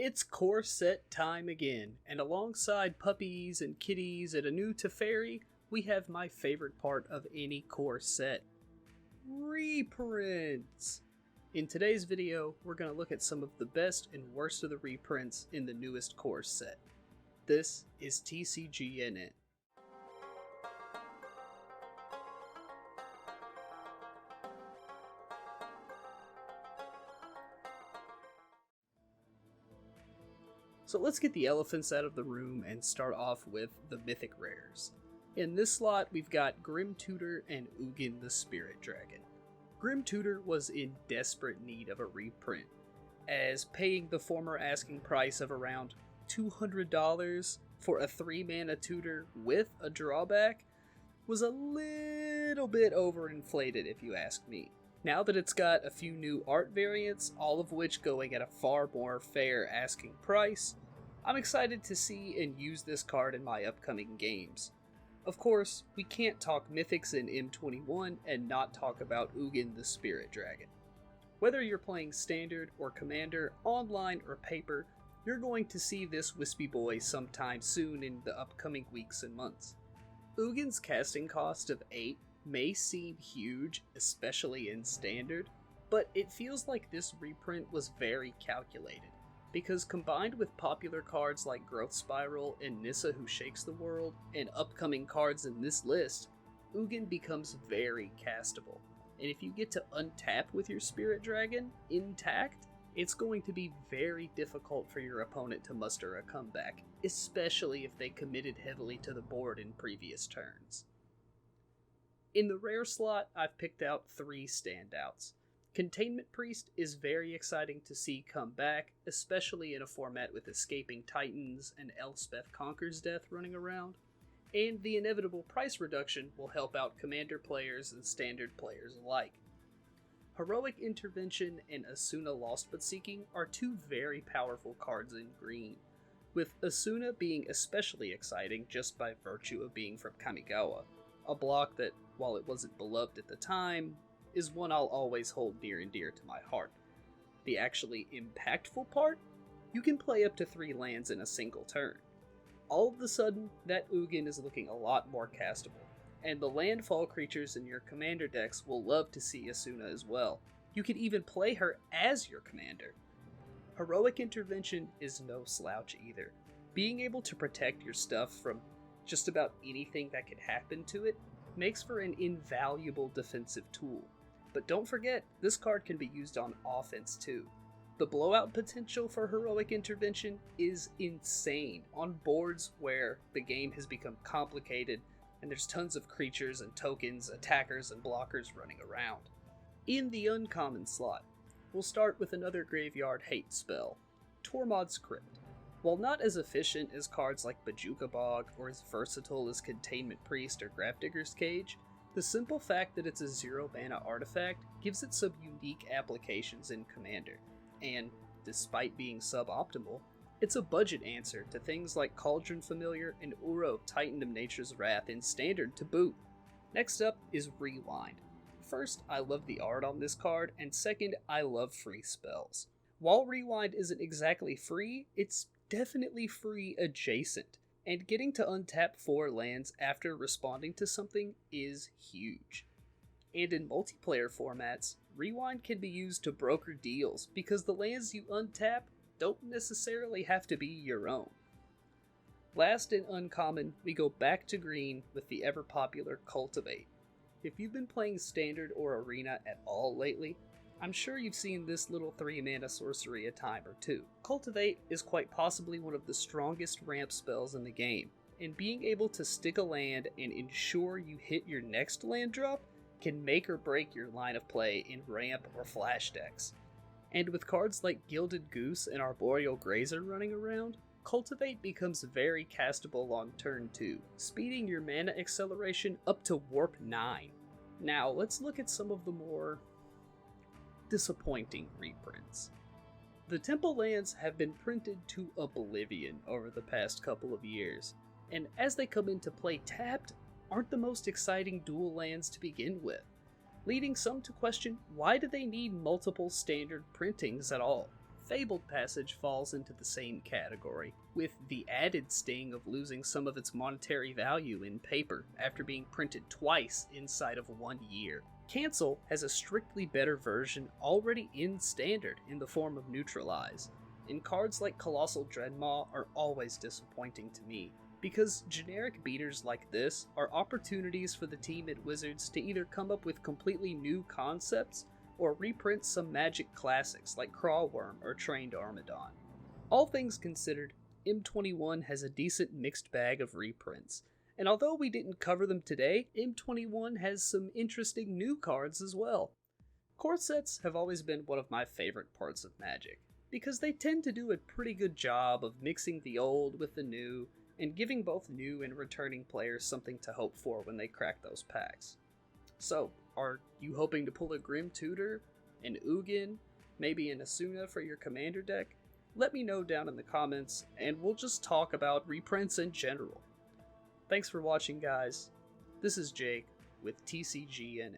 It's core set time again, and alongside puppies and kitties and a new Teferi, we have my favorite part of any core set: reprints! In today's video, we're going to look at some of the best and worst of the reprints in the newest core set. This is TCGNN. So let's get the elephants out of the room and start off with the Mythic rares. In this slot, we've got Grim Tutor and Ugin the Spirit Dragon. Grim Tutor was in desperate need of a reprint, as paying the former asking price of around $200 for a 3-mana tutor with a drawback was a little bit overinflated if you ask me. Now that it's got a few new art variants, all of which going at a far more fair asking price, I'm excited to see and use this card in my upcoming games. Of course, we can't talk Mythics in M21 and not talk about Ugin the Spirit Dragon. Whether you're playing Standard or Commander, online or paper, you're going to see this wispy boy sometime soon in the upcoming weeks and months. Ugin's casting cost of 8 may seem huge, especially in Standard, but it feels like this reprint was very calculated, because combined with popular cards like Growth Spiral and Nissa Who Shakes the World, and upcoming cards in this list, Ugin becomes very castable, and if you get to untap with your Spirit Dragon intact, it's going to be very difficult for your opponent to muster a comeback, especially if they committed heavily to the board in previous turns. In the rare slot, I've picked out 3 standouts. Containment Priest is very exciting to see come back, especially in a format with Escaping Titans and Elspeth Conquers Death running around, and the inevitable price reduction will help out Commander players and Standard players alike. Heroic Intervention and Asuna Lost But Seeking are 2 very powerful cards in green, with Asuna being especially exciting just by virtue of being from Kamigawa, a block that, while it wasn't beloved at the time, is one I'll always hold near and dear to my heart. The actually impactful part? You can play up to 3 lands in a single turn. All of a sudden, that Ugin is looking a lot more castable, and the landfall creatures in your commander decks will love to see Asuna as well. You can even play her as your commander. Heroic Intervention is no slouch either. Being able to protect your stuff from just about anything that could happen to it makes for an invaluable defensive tool. But don't forget, this card can be used on offense too. The blowout potential for Heroic Intervention is insane on boards where the game has become complicated and there's tons of creatures and tokens, attackers and blockers running around. In the uncommon slot, we'll start with another graveyard hate spell, Tormod's Crypt. While not as efficient as cards like Bojuka Bog or as versatile as Containment Priest or Grafdigger's Cage, the simple fact that it's a 0-mana artifact gives it some unique applications in Commander, and, despite being suboptimal, it's a budget answer to things like Cauldron Familiar and Uro Titan of Nature's Wrath in Standard to boot. Next up is Rewind. First, I love the art on this card, and second, I love free spells. While Rewind isn't exactly free, it's definitely free adjacent, and getting to untap 4 lands after responding to something is huge. And in multiplayer formats, Rewind can be used to broker deals because the lands you untap don't necessarily have to be your own. Last in uncommon, we go back to green with the ever popular Cultivate. If you've been playing Standard or Arena at all lately, I'm sure you've seen this little 3-mana sorcery a time or two. Cultivate is quite possibly one of the strongest ramp spells in the game, and being able to stick a land and ensure you hit your next land drop can make or break your line of play in ramp or flash decks. And with cards like Gilded Goose and Arboreal Grazer running around, Cultivate becomes very castable on turn 2, speeding your mana acceleration up to Warp 9. Now let's look at some of the more disappointing reprints. The Temple lands have been printed to oblivion over the past couple of years, and as they come into play tapped, aren't the most exciting dual lands to begin with, leading some to question why do they need multiple Standard printings at all. Fabled Passage falls into the same category, with the added sting of losing some of its monetary value in paper after being printed twice inside of 1 year. Cancel has a strictly better version already in standard in the form of Neutralize, and cards like Colossal Dreadmaw are always disappointing to me, because generic beaters like this are opportunities for the team at Wizards to either come up with completely new concepts or reprint some Magic classics like Crawworm or Trained Armadon. All things considered, M21 has a decent mixed bag of reprints, and although we didn't cover them today, M21 has some interesting new cards as well. Core sets have always been one of my favorite parts of Magic, because they tend to do a pretty good job of mixing the old with the new, and giving both new and returning players something to hope for when they crack those packs. So, are you hoping to pull a Grim Tutor, an Ugin, maybe an Asuna for your commander deck? Let me know down in the comments, and we'll just talk about reprints in general. Thanks for watching, guys. This is Jake with TCGNN.